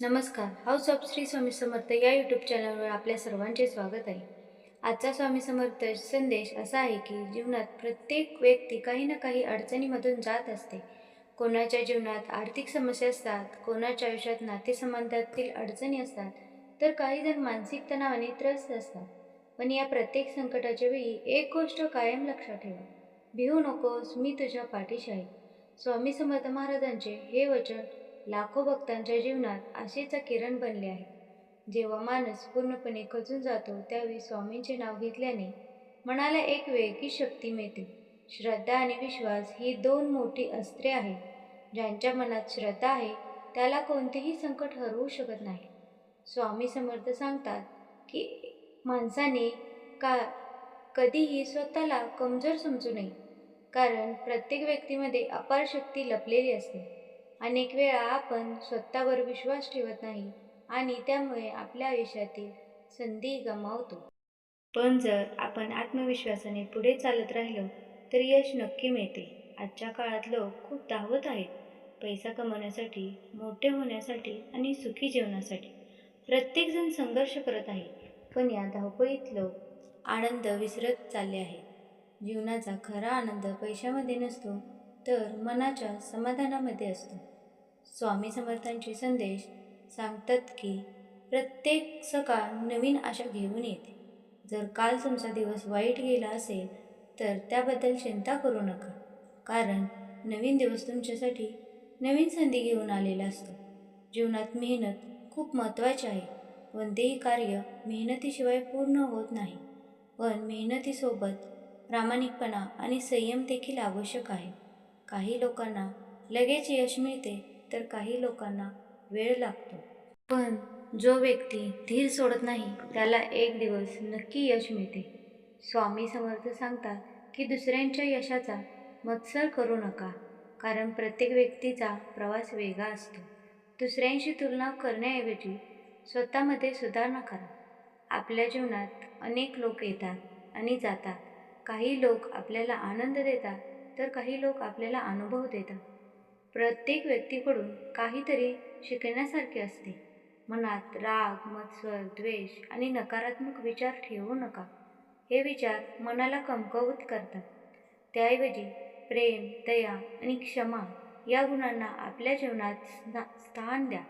नमस्कार. House of Shri Swami Samarth या YouTube चॅनलवर आपल्या सर्वांचे स्वागत आहे. आजचा स्वामी समर्थ संदेश असा आहे की जीवनात प्रत्येक व्यक्ती काही ना काही अडचणीमधून जात असते. कोणाच्या जीवनात आर्थिक समस्या असतात, कोणाच्या आयुष्यात नातेसंबंधातील अडचणी असतात, तर काही जण मानसिक तणावाने त्रस्त असतात. पण या प्रत्येक संकटाच्या वेळी एक गोष्ट कायम लक्षात ठेवा. भिवू नकोस, मी तुझ्या पाठीशी आहे. स्वामी समर्थ महाराजांचे हे वचन लाखो भक्तांच्या जीवनात आशेचा किरण बनले आहे. जेव्हा माणूस पूर्णपणे खचून जातो त्यावेळी स्वामींचे नाव घेतल्याने मनाला एक वेगळी शक्ती मिळते. श्रद्धा आणि विश्वास ही दोन मोठी अस्त्रे आहेत. ज्यांच्या मनात श्रद्धा आहे त्याला कोणतेही संकट हरवू शकत नाही. स्वामी समर्थ सांगतात की माणसाने का कधीही स्वतःला कमजोर समजू नये, कारण प्रत्येक व्यक्तीमध्ये अपार शक्ती लपलेली असते. अनेक वेळा आपण स्वतःवर विश्वास ठेवत नाही आणि त्यामुळे आपल्या आयुष्यातील संधी गमावतो. पण जर आपण आत्मविश्वासाने पुढे चालत राहिलो तर यश नक्की मिळते. आजच्या काळात लोक खूप धावत आहेत, पैसा कमवण्यासाठी, मोठे होण्यासाठी आणि सुखी जीवनासाठी. प्रत्येकजण संघर्ष करत आहे, पण या धावपळीत लोक आनंद विसरत चालले आहेत. जीवनाचा खरा आनंद पैशामध्ये नसतो, तर मनाच्या समाधानामध्ये असतो. स्वामी समर्थांचे संदेश सांगतात की प्रत्येक सकाळ नवीन आशा घेऊन येते. जर काल तुमचा दिवस वाईट गेला असेल तर त्याबद्दल चिंता करू नका, कारण नवीन दिवस तुमच्यासाठी नवीन संधी घेऊन आलेला असतो. जीवनात मेहनत खूप महत्त्वाची आहे. कोणतेही कार्य मेहनतीशिवाय पूर्ण होत नाही, पण मेहनतीसोबत प्रामाणिकपणा आणि संयम देखील आवश्यक आहे. काही लोकांना लगेच यश मिळते तर काही लोकांना वेळ लागतो. पण जो व्यक्ती धीर सोडत नाही त्याला एक दिवस नक्की यश मिळते. स्वामी समर्थ सांगतात की दुसऱ्यांच्या यशाचा मत्सर करू नका, कारण प्रत्येक व्यक्तीचा प्रवास वेगळा असतो. दुसऱ्यांशी तुलना करण्याऐवजी स्वतःमध्ये सुधारणा करा. आपल्या जीवनात अनेक लोक येतात आणि जातात. काही लोक आपल्याला आनंद देतात तर काही लोक आपल्याला अनुभव देतात. प्रत्येक व्यक्तीकडून काहीतरी शिकण्यासारखे असते. मनात राग, मत्सर, द्वेष आणि नकारात्मक विचार ठेवू नका. हे विचार मनाला कमकुवत करतात. त्याऐवजी प्रेम, दया आणि क्षमा या गुणांना आपल्या जीवनात स्थान द्या.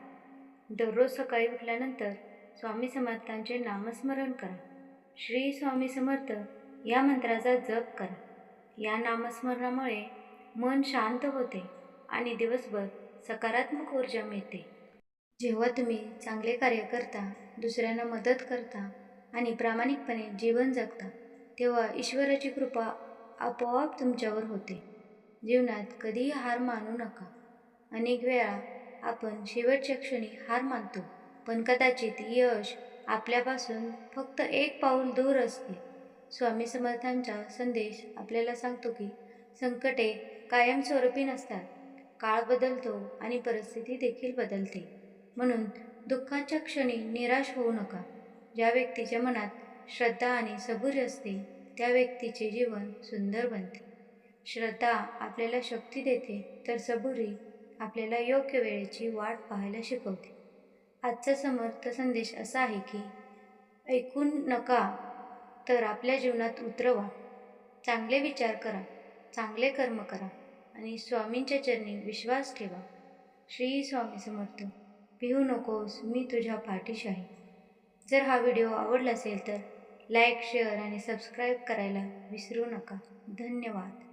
दररोज सकाळी उठल्यानंतर स्वामी समर्थांचे नामस्मरण करा. श्री स्वामी समर्थ या मंत्राचा जप करा. या नामस्मरणामुळे मन शांत होते आणि दिवसभर सकारात्मक ऊर्जा मिळते. जेव्हा तुम्ही चांगले कार्य करता, दुसऱ्यांना मदत करता आणि प्रामाणिकपणे जीवन जगता, तेव्हा ईश्वराची कृपा आपोआप तुमच्यावर होते. जीवनात कधीही हार मानू नका. अनेक वेळा आपण शेवटच्या क्षणी हार मानतो, पण कदाचित यश आपल्यापासून फक्त एक पाऊल दूर असते. स्वामी समर्थांचा संदेश आपल्याला सांगतो की संकटे कायमस्वरूपी नसतात. काळ बदलतो आणि परिस्थिती देखील बदलते. म्हणून दुःखाच्या क्षणी निराश होऊ नका. ज्या व्यक्तीच्या मनात श्रद्धा आणि सबुरी असते त्या व्यक्तीचे जीवन सुंदर बनते. श्रद्धा आपल्याला शक्ती देते, तर सबुरी आपल्याला योग्य वेळेची वाट पाहायला शिकवते. आजचा समर्थ संदेश असा आहे की ऐकून नका, तर आपल्या जीवनात उतरवा. चांगले विचार करा, चांगले कर्म करा आणि स्वामींच्या चरणी विश्वास ठेवा. श्री स्वामी समर्थ. भिवू नकोस, मी तुझ्या पाठीशी आहे. जर हा व्हिडिओ आवडला असेल तर लाईक, शेअर आणि सबस्क्राईब करायला विसरू नका. धन्यवाद.